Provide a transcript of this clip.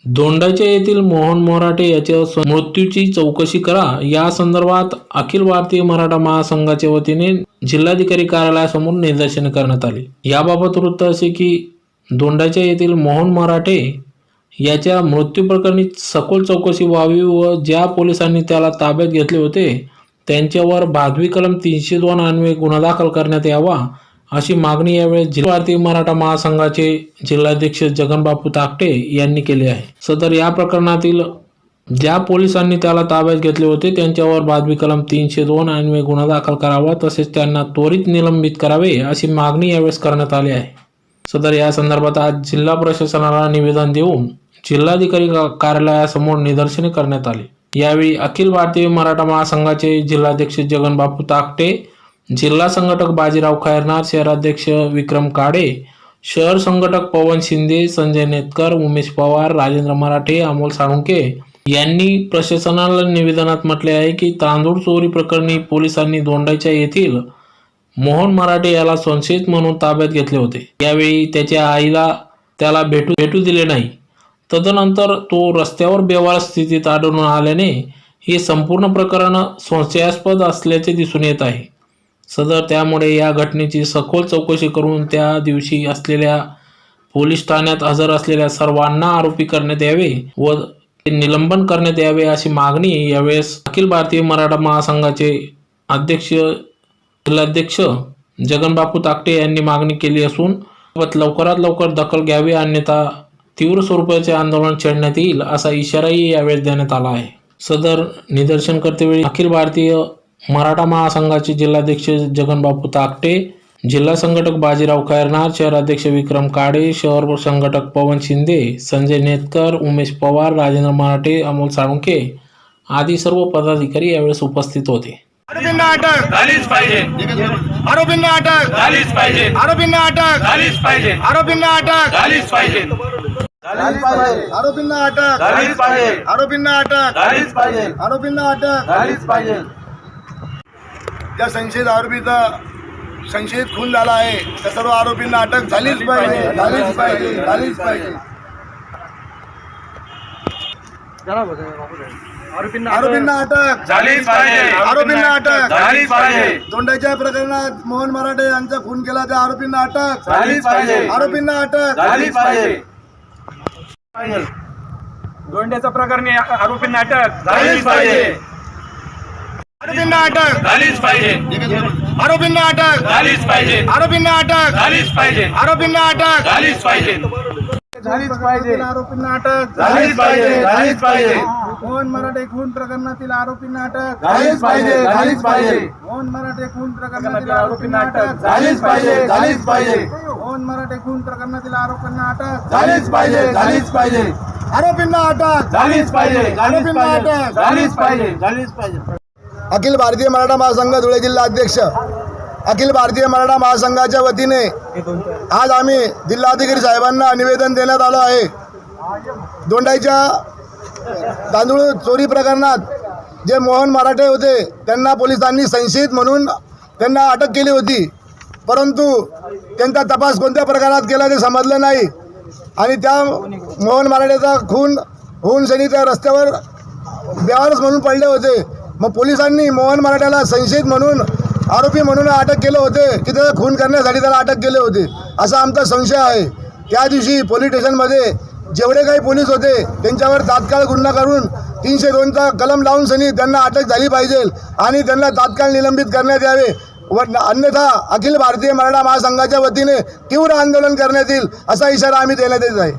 दोंडाच्या येथील मोहन मोराटे याच्या मृत्यूची चौकशी करा या संदर्भात अखिल भारतीय मराठा महासंघाच्या वतीने जिल्हाधिकारी कार्यालयासमोर निदर्शने करण्यात आली। याबाबत वृत्त असे की दोंडाच्या येथील मोहन मोराटे याच्या मृत्यू प्रकरणी सखोल चौकशी व्हावी व ज्या पोलिसांनी त्याला ताब्यात घेतले होते त्यांच्यावर भादवी कलम 302 अन्वये गुन्हा दाखल करण्यात यावा अशी मागणी यावेळी जिल्हा भारतीय मराठा महासंघाचे जिल्हाध्यक्ष जगनबापू ताकटे यांनी केली आहे। सदर या प्रकरणातील ज्या पोलिसांनी त्याला ताब्यात घेतले होते त्यांच्यावर भादवी कलम 302 अन्वये गुन्हा दाखल करावा तसेच त्यांना त्वरित निलंबित करावे अशी मागणी यावेळी करण्यात आली आहे। सदर या संदर्भात आज जिल्हा प्रशासनाला निवेदन देऊन जिल्हाधिकारी कार्यालयासमोर निदर्शने करण्यात आली। यावेळी अखिल भारतीय मराठा महासंघाचे जिल्हाध्यक्ष जगनबापू ताकटे, जिल्हा संघटक बाजीराव खैरनार, शहराध्यक्ष विक्रम काडे, शहर संघटक पवन शिंदे, संजय नेतकर, उमेश पवार, राजेंद्र मराठे, अमोल साळुंके यांनी प्रशासनाला निवेदनात म्हटले आहे की तांदूळ चोरी प्रकरणी पोलिसांनी दोंडाच्या येथील मोहन मराठे याला संशयित म्हणून ताब्यात घेतले होते। यावेळी त्याच्या आईला त्याला भेटू दिले नाही। तदनंतर तो रस्त्यावर बेवारस स्थितीत आढळून आल्याने हे संपूर्ण प्रकरण संशयास्पद असल्याचे दिसून येत आहे। सदर त्यामुळे या घटनेची सखोल चौकशी करून त्या दिवशी असलेल्या पोलीस ठाण्यात हजर असलेल्या सर्वांना आरोपी करण्यात यावे व निलंबन करण्यात यावे अशी मागणी यावेळेस अखिल भारतीय मराठा महासंघाचे जिल्हाध्यक्ष जगनबापू ताकटे यांनी मागणी केली असून लवकरात लवकर दखल घ्यावी अन्यथा तीव्र स्वरूपाचे आंदोलन छेडण्यात येईल असा इशाराही यावेळी देण्यात आला आहे। सदर निदर्शन करतेवेळी अखिल भारतीय मराठा महासंघाचे जिल्हाध्यक्ष जगनबापू ताकटे, जिल्हा संघटक बाजीराव खैरनार, शहराध्यक्ष विक्रम काडे, शहर संघटक पवन शिंदे, संजय नेतकर, उमेश पवार, राजेंद्र मराठे, अमोल साळुंके आदी सर्व पदाधिकारी यावेळेस उपस्थित होते। आरोपींना अटक झालीच पाहिजे, आरोपींना अटक झालीच पाहिजे, आरोपींना अटक झालीच पाहिजे, आरोपींना अटक झालीच पाहिजे, आरोपींना अटक झालीच पाहिजे, आरोपींना अटक झालीच पाहिजे, आरोपींना अटक झालीच पाहिजे। ज्या संशयित खून झाला आहे त्या सर्व आरोपींना अटक झालीच पाहिजे, झालीच पाहिजे, झालीच पाहिजे। आरोपींना अटक झालीच पाहिजे, आरोपींना अटक झालीच पाहिजे। दोंडाच्या प्रकरणात मोहन मराठे यांचा खून केला त्या आरोपींना अटक झालीच पाहिजे, आरोपींना अटक झालीच पाहिजे। दोंड्याच्या प्रकरणी आरोपींना अटक झालीच पाहिजे, आरोपींना अटक झालीच पाहिजे, आरोपींना अटक झालीच पाहिजे, आरोपींना अटक झालीच पाहिजे, आरोपींना अटक झालीच पाहिजे, झालीच पाहिजे, आरोपींना अटक झालीच पाहिजे, झालीच पाहिजे। मोहन मराठे खून प्रकरणातील आरोपींना अटक झालीच पाहिजे, झालीच पाहिजे। मोहन मराठे खून प्रकरणातील आरोपींना अटक झालीच पाहिजे, झालीच पाहिजे। मोहन मराठे खून प्रकरणातील आरोपींना अटक झालीच पाहिजे, झालीच पाहिजे। आरोपींना अटक झालीच पाहिजे, आरोपींना अटक झालीच पाहिजे, झालीच पाहिजे। अखिल भारतीय मराठा महासंघ धुळे जिल्हा अध्यक्ष, अखिल भारतीय मराठा महासंघाच्या वतीने आज आम्ही जिल्हाधिकारी साहेबांना निवेदन देण्यात आलं आहे। दोंडाईच्या तांदूळ चोरी प्रकरणात जे मोहन मराठे होते त्यांना पोलिसांनी संशयित म्हणून त्यांना अटक केली होती, परंतु त्यांचा तपास कोणत्या प्रकारात केला ते समजलं नाही आणि त्या मोहन मराठेचा खून होऊन शनी त्या रस्त्यावर बेवारस म्हणून पडले होते। मग पोलिसांनी मोहन मराठ्याला संशयित म्हणून आरोपी म्हणून अटक केले होते की त्याचा खून करण्यासाठी त्याला अटक केले होते असा आमचा संशय आहे। त्या दिवशी पोलीस स्टेशनमध्ये जेवढे काही पोलीस होते त्यांच्यावर तात्काळ गुन्हा करून 302चा कलम लावून सनी त्यांना अटक झाली पाहिजे आणि त्यांना तात्काळ निलंबित करण्यात यावे व अन्यथा अखिल भारतीय मराठा महासंघाच्या वतीने तीव्र आंदोलन करण्यात येईल असा इशारा आम्ही देण्यात येत आहे।